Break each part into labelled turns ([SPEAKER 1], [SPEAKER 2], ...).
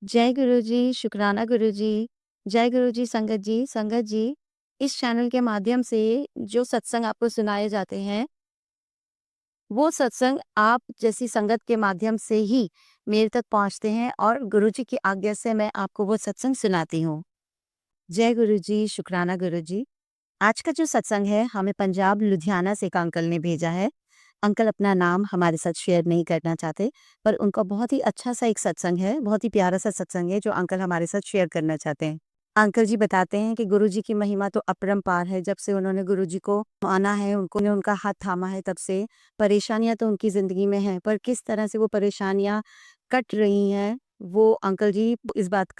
[SPEAKER 1] जय गुरुजी, शुकराना गुरुजी, जय गुरुजी संगत जी। संगत जी, इस चैनल के माध्यम से जो सत्संग आपको सुनाए जाते हैं, वो सत्संग आप जैसी संगत के माध्यम से ही मेरे तक पहुँचते हैं और गुरुजी की आज्ञा से मैं आपको वो सत्संग सुनाती हूँ। जय गुरुजी, शुकराना गुरुजी। आज का जो सत्संग है, हमें पंजाब लुधियाना से एक अंकल ने भेजा है। अंकल अपना नाम हमारे साथ शेयर नहीं करना चाहते, पर उनका बहुत ही अच्छा-सा एक सत्संग है, बहुत ही प्यारा-सा सत्संग है जो अंकल हमारे साथ शेयर करना चाहते हैं। अंकल जी बताते हैं कि गुरुजी की महिमा तो अपरंपार है, जब से उन्होंने गुरुजी को माना है, उनका हाथ थामा है तब से परेशानियाँ तो उनकी ज़िंदगी में हैं, पर किस तरह से वो परेशानियाँ कट रही हैं, वो अंकल जी इस बात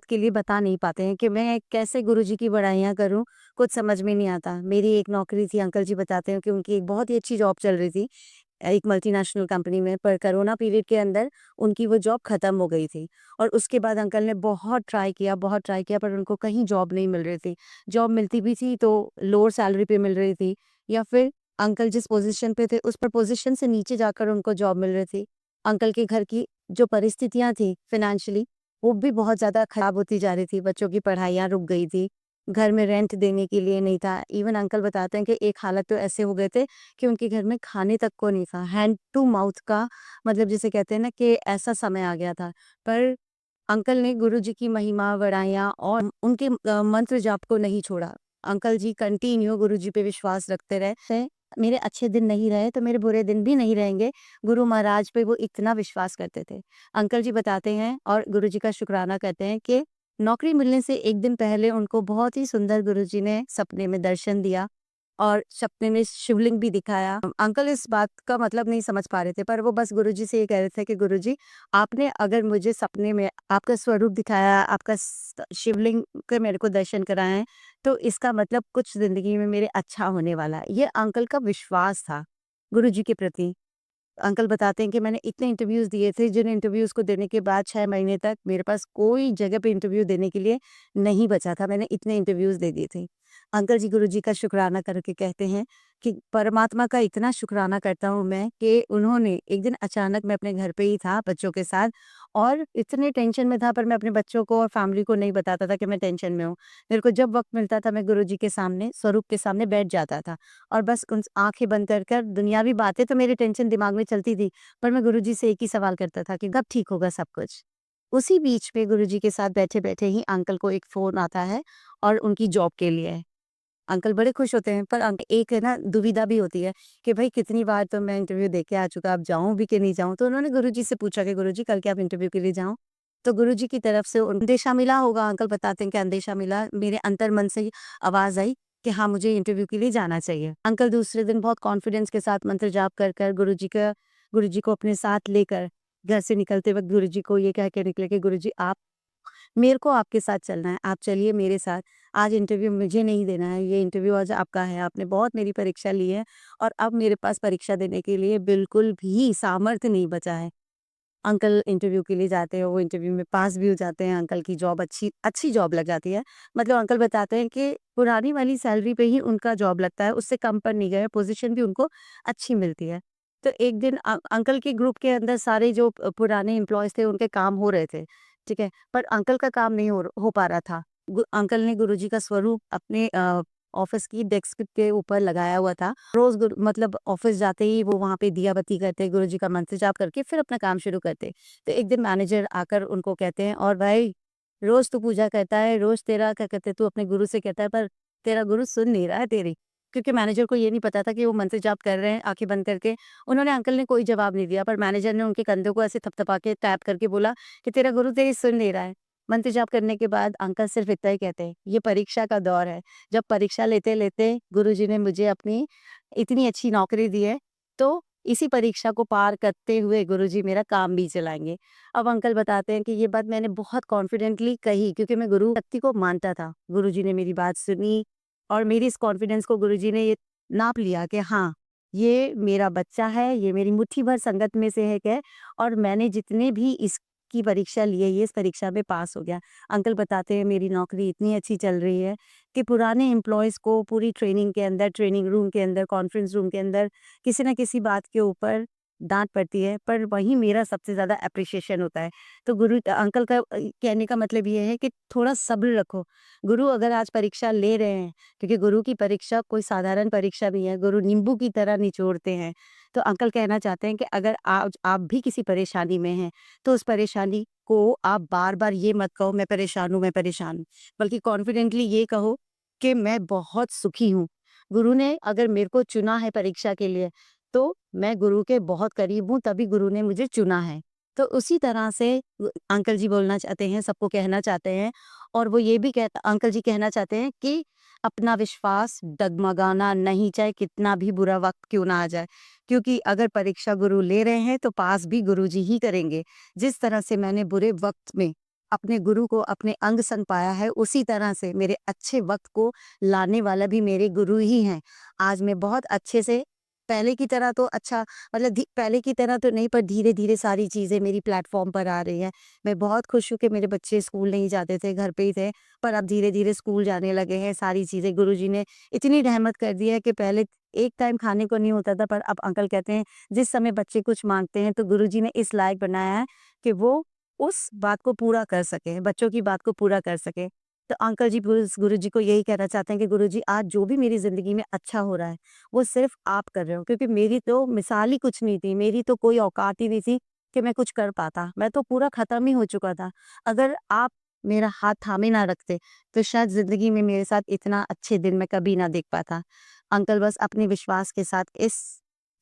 [SPEAKER 1] के लिए बता नहीं पाते हैं कि मैं कैसे गुरुजी की बड़ाइयाँ करूँ, कुछ समझ में नहीं आता। मेरी एक नौकरी थी, अंकल जी बताते हैं कि उनकी एक बहुत ही अच्छी जॉब चल रही थी, एक मल्टीनेशनल कंपनी में, पर कोरोना पीरियड के अंदर उनकी वो जॉब खत्म हो गई थी और उसके बाद अंकल ने बहुत ट्राई किया पर उनको कहीं जॉब नहीं मिल रही थी। जॉब मिलती भी थी तो लोअर सैलरी पे मिल रही थी या फिर अंकल जिस पोज़ीशन पे थे उस पर पोज़ीशन से नीचे जाकर उनको जॉब मिल रही थी। अंकल के घर की जो परिस्थितियाँ थी फ़ाइनेंशियली, वो भी बहुत ज़्यादा खराब होती जा रही थी। बच्चों की पढ़ाइयाँ रुक गई थी, घर में रेंट देने के लिए नहीं था। इवन अंकल बताते हैं कि एक हालत तो ऐसे हो गए थे कि उनके घर में खाने तक को नहीं था। हैंड टू माउथ का मतलब जिसे कहते हैं ना कि ऐसा समय आ गया था। पर अंकल ने गुरुजी की महिमा, बड़ाइयाँ और उनके मंत्र जाप को नहीं छोड़ा। अंकल जी कंटिन्यू गुरुजी पे विश्वास रखते रहे। मेरे अच्छे दिन नहीं रहे तो मेरे बुरे दिन भी नहीं रहेंगे। गुरु महाराज पे वो इतना विश्वास करते थे। अंकल जी बताते हैं और गुरुजी का शुकराना करते हैं कि नौकरी मिलने से 1 दिन पहले उनको बहुत ही सुंदर गुरुजी ने सपने में दर्शन दिया और सपने में शिवलिंग भी दिखाया। अंकल इस बात का मतलब नहीं समझ पा रहे थे, पर वो बस गुरुजी से ये कह रहे थे कि गुरुजी, आपने अगर मुझे सपने में आपका स्वरूप दिखाया, आपका शिवलिंग के मेरे को दर्शन कराए हैं, तो इसका मतलब कुछ ज़िंदगी में मेरे अच्छा होने वाला है। ये अंकल का विश्वास था गुरुजी के प्रति। अंकल बताते हैं कि मैंने इतने इंटरव्यूज़ दिए थे, जिन इंटरव्यूज़ को देने के बाद 6 महीने तक मेरे पास कोई जगह पे इंटरव्यू देने के लिए नहीं बचा था, मैंने इतने इंटरव्यूज़ दे दिए थे। अंकल जी गुरुजी का शुकराना करके कहते हैं कि परमात्मा का इतना शुकराना करता हूँ मैं कि उन्होंने एक दिन अचानक, मैं अपने घर पे ही था बच्चों के साथ और इतने टेंशन में था, पर मैं अपने बच्चों को और फैमिली को नहीं बताता था कि मैं टेंशन में हूँ। मेरे को जब वक़्त मिलता था मैं गुरुजी के सामने, स्वरूप के सामने बैठ जाता था और बस उन आँखें बंद कर कर दुनियावी बातें तो मेरी टेंशन दिमाग में चलती थी, पर मैं गुरुजी से एक ही सवाल करता था कि कब ठीक होगा सब कुछ? उसी बीच में गुरुजी के साथ बैठे-बैठे ही अंकल को एक फ़ोन आता है और उनकी जॉब के लिए है। अंकल बड़े खुश होते हैं, पर एक है ना दुविधा भी होती है कि भई कितनी बार तो मैं इंटरव्यू दे के आ चुका, अब जाऊँ भी कि नहीं जाऊँ? तो उन्होंने गुरुजी से पूछा कि गुरुजी कल क्या आप इंटरव्यू के लिए जाऊँ? तो गुरुजी की तरफ से अंदेशा मिला होगा, अंकल बताते हैं कि अंदेशा मिला, मेरे अंतर्मन से ही आवाज़ आई कि हाँ, मुझे इंटरव्यू के लिए जाना चाहिए। अंकल दूसरे दिन बहुत कॉन्फिडेंस के साथ मंत्र जाप कर गुरुजी को अपने साथ लेकर घर से निकलते वक़्त गुरुजी को ये कह के निकले कि गुरुजी, आप मेरे को आपके साथ चलना है, आप चलिए मेरे साथ। आज इंटरव्यू मुझे नहीं देना है, ये इंटरव्यू आज आपका है, आपने बहुत मेरी परीक्षा ली है और अब मेरे पास परीक्षा देने के लिए बिल्कुल भी सामर्थ्य नहीं बचा है। अंकल इंटरव्यू के लिए जाते हैं, वो इंटरव्यू में पास भी हो जाते हैं, अंकल की जॉब अच्छी अच्छी जॉब लग जाती है। मतलब अंकल बताते हैं कि पुरानी वाली सैलरी पे ही उनका जॉब लगता है, उससे कम पर नहीं गए, पोज़ीशन भी उनको अच्छी मिलती है। तो एक दिन अंकल के ग्रुप के अंदर सारे जो पुराने एम्प्लॉइज़ थे, उनके काम हो रहे थे, ठीक है? पर अंकल का काम नहीं हो पा रहा था। अंकल ने गुरुजी का स्वरूप अपने ऑफ़िस की डेस्क के ऊपर लगाया हुआ था। रोज़ मतलब ऑफ़िस जाते ही वो वहाँ पे दिया बत्ती करते, गुरुजी का मंत्र जाप करके फिर अपना काम शुरू करते। तो एक दिन मैनेजर आकर उनको कहते हैं, और भाई, रोज़ तू पूजा करता है, रोज़ तेरा क्या कहते हैं, तू अपने गुरु से कहता है, पर तेरा गुरु सुन नहीं रहा है तेरी। क्योंकि मैनेजर को ये नहीं पता था कि वो मंत्र जाप कर रहे हैं आँखें बंद करके। उन्होंने अंकल ने कोई जवाब नहीं दिया, पर मैनेजर ने उनके कंधों को ऐसे थपथपा के टैप करके बोला कि तेरा गुरु तेरी सुन नहीं रहा है। मंत्र जाप करने के बाद अंकल सिर्फ़ इतना ही कहते हैं, ये परीक्षा का दौर है। जब परीक्षा लेते-लेते गुरुजी ने मुझे अपनी इतनी अच्छी नौकरी दी है, तो इसी परीक्षा को पार करते हुए गुरुजी मेरा काम भी चलाएँगे। अब अंकल बताते हैं कि ये बात मैंने बहुत कॉन्फिडेंटली कही, क्योंकि मैं गुरु शक्ति को मानता था। गुरुजी ने मेरी बात सुनी और मेरी इस कॉन्फिडेंस को गुरुजी ने ये नाप लिया कि हाँ, ये मेरा बच्चा है, ये मेरी मुट्ठी भर संगत में से एक है और मैंने जितने भी इसकी परीक्षा ली है, ये इस परीक्षा में पास हो गया। अंकल बताते हैं मेरी नौकरी इतनी अच्छी चल रही है कि पुराने एम्प्लॉइज़ को पूरी ट्रेनिंग के अंदर, ट्रेनिंग रूम के अंदर, कॉन्फ्रेंस रूम के अंदर किसी न किसी बात के ऊपर डाँट पड़ती है, पर वहीं मेरा सबसे ज़्यादा एप्रिशिएशन होता है। तो अंकल का कहने का मतलब ये है कि थोड़ा सब्र रखो। गुरु अगर आज परीक्षा ले रहे हैं, क्योंकि गुरु की परीक्षा कोई साधारण परीक्षा नहीं है, गुरु नींबू की तरह निचोड़ते हैं। तो अंकल कहना चाहते हैं कि अगर आज आप भी किसी परेशानी में हैं, तो उस परेशानी को आप बार-बार ये मत कहो मैं परेशान हूँ, मैं परेशान हूँ। बल्कि कॉन्फिडेंटली ये कहो कि मैं बहुत सुखी हूँ। गुरु ने अगर मेरे को चुना है परीक्षा के लिए, तो मैं गुरु के बहुत करीब हूँ, तभी गुरु ने मुझे चुना है। तो उसी तरह से अंकल जी बोलना चाहते हैं, सबको कहना चाहते हैं और वो ये भी अंकल जी कहना चाहते हैं कि अपना विश्वास डगमगाना नहीं, चाहे कितना भी बुरा वक़्त क्यों ना आ जाए। क्योंकि अगर परीक्षा गुरु ले रहे हैं, तो पास भी गुरु जी ही करेंगे। जिस तरह से मैंने बुरे वक़्त में अपने गुरु को अपने अंग संग पाया है, उसी तरह से मेरे अच्छे वक़्त को लाने वाला भी मेरे गुरु ही हैं। आज मैं बहुत अच्छे से पहले की तरह तो अच्छा मतलब पहले की तरह तो नहीं, पर धीरे-धीरे सारी चीज़ें मेरी प्लेटफ़ॉर्म पर आ रही हैं। मैं बहुत खुश हूँ कि मेरे बच्चे स्कूल नहीं जाते थे, घर पे ही थे, पर अब धीरे-धीरे स्कूल जाने लगे हैं। सारी चीज़ें गुरुजी ने इतनी रहमत कर दी है कि पहले एक टाइम खाने को नहीं होता था, पर अब अंकल कहते हैं जिस समय बच्चे कुछ माँगते हैं, तो गुरुजी ने इस लायक बनाया है कि वो उस बात को पूरा कर सकें, बच्चों की बात को पूरा कर सकें। तो अंकल जी गुरुजी को यही कहना चाहते हैं कि गुरुजी आज जो भी मेरी ज़िंदगी में अच्छा हो रहा है, वो सिर्फ़ आप कर रहे हो, क्योंकि मेरी तो मिसाल ही कुछ नहीं थी, मेरी तो कोई औकात ही नहीं थी कि मैं कुछ कर पाता। मैं तो पूरा ख़त्म ही हो चुका था। अगर आप मेरा हाथ थामे ना रखते, तो शायद ज़िंदगी में मेरे साथ इतना अच्छे दिन मैं कभी ना देख पाता। अंकल बस अपने विश्वास के साथ इस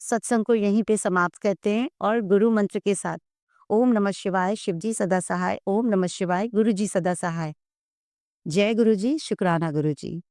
[SPEAKER 1] सत्संग को यहीं पे समाप्त करते हैं और गुरु मंत्र के साथ ओम नमः शिवाय, शिव जी सदा सहाय, ओम नमः शिवाय, गुरु जी सदा सहाय। जय गुरु जी, शुक्राना गुरु जी।